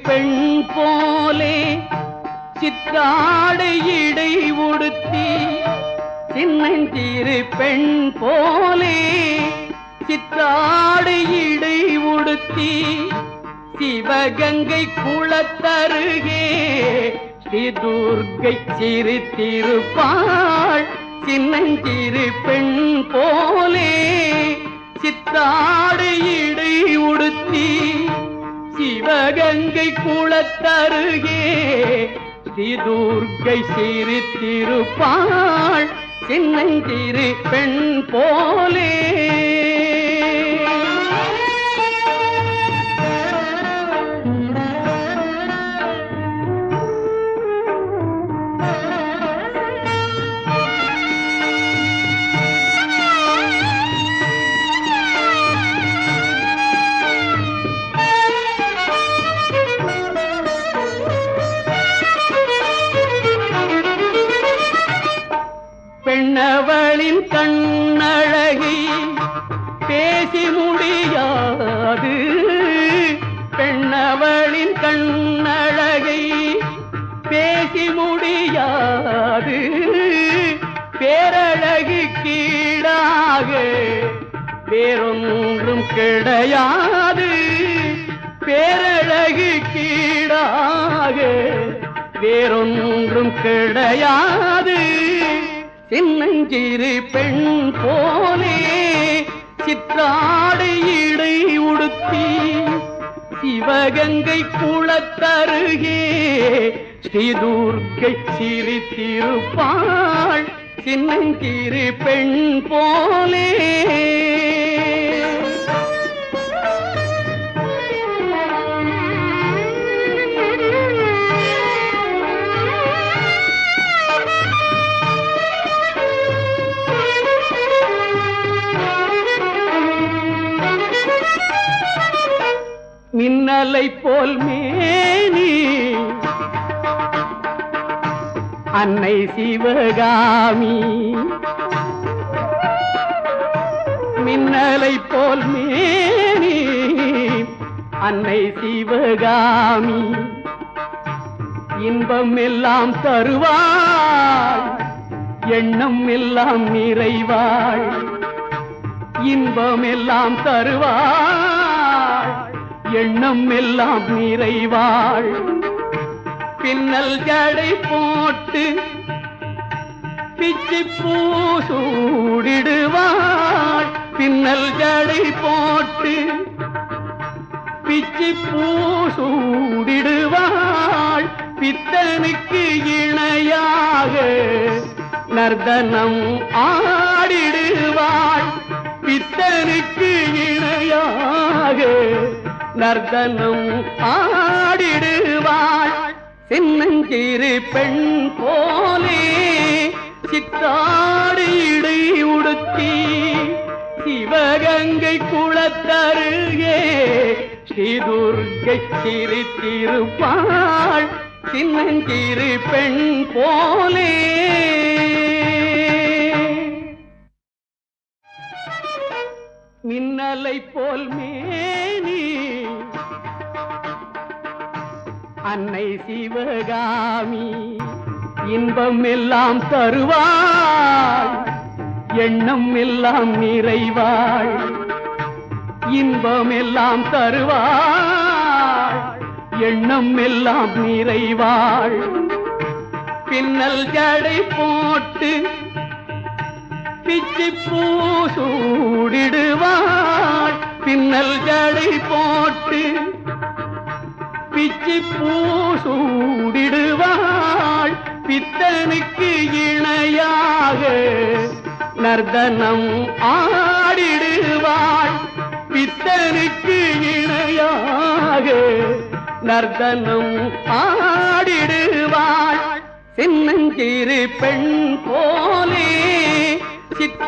பெண் போலே சிற்றாடை இடை உடுத்தி சின்னஞ்சிறு பெண் போலே சிற்றாடை இடை உடுத்தி சிவகங்கை குளத்தருகே ஸ்ரீ துர்க்கை சிரித்திருப்பாள். சின்னஞ்சிறு பெண் போலே சித்தாடை இடை உடுத்தி சிவகங்கை குளத்தருகே ஸ்ரீ துர்க்கை சிரித்திருப்பாள். சின்னஞ்சிறு பெண் போலே பெண்ணவளின் கண்ணழகை பேசி முடியாது. பெண்ணவளின் கண்ணழகை பேசி முடியாது. பேரழகு கீழாக வேறொன்றும் கிடையாது. பேரழகு கீழாக வேறொன்றும் கிடையாது. சின்னஞ்சிறு பெண் போலே சிற்றாடை இடை உடுத்தி சிவகங்கை குளத்தருகே ஸ்ரீ துர்க்கை சிரித்திருப்பாள். சின்னஞ்சிறு பெண் போலே மின்னலை போல் மேனி அன்னை சிவகாமி. மின்னலை போல் மேனி அன்னை சிவகாமி. இன்பம் எல்லாம் தருவாள், எண்ணம் எல்லாம் நிறைவாள். இன்பம் எல்லாம் தருவாள், எண்ணம் எல்லாம் நிறைவாள். பின்னல் ஜடை போட்டு பிச்சி பூசூடிடுவாள். பின்னல் ஜடை போட்டு பிச்சி பூசூடிடுவாள். பித்தனுக்கு இணையாக நர்தனம் ஆடிடுவாள். பித்தனுக்கு இணையாக நர்தனம் ஆடிடுவாள். சின்னஞ்சிறு பெண் போலே சித்தாடை இடை உடுத்தி சிவகங்கை குளத்தருகே ஸ்ரீ துர்க்கை சிரித்திருப்பாள். சின்னஞ்சிறு பெண் போலே மின்னலை போல் மேனி அன்னை சிவகாமி. இன்பம் எல்லாம் தருவாள், எண்ணம் எல்லாம் நிறைவாள். இன்பம் எல்லாம் தருவாள், எண்ணம் எல்லாம் நிறைவாள். பின்னல் ஜடை போட்டு பிச்சி பூசூடிடுவாள். பின்னல் ஜடை போட்டு பிச்சி பூசூடிடுவாள். பித்தனுக்கு இணையாக நர்தனம் ஆடிடுவாள். பித்தனுக்கு இணையாக நர்தனம் ஆடிடுவாள். சின்னஞ்சிறு பெண் போலே சித்த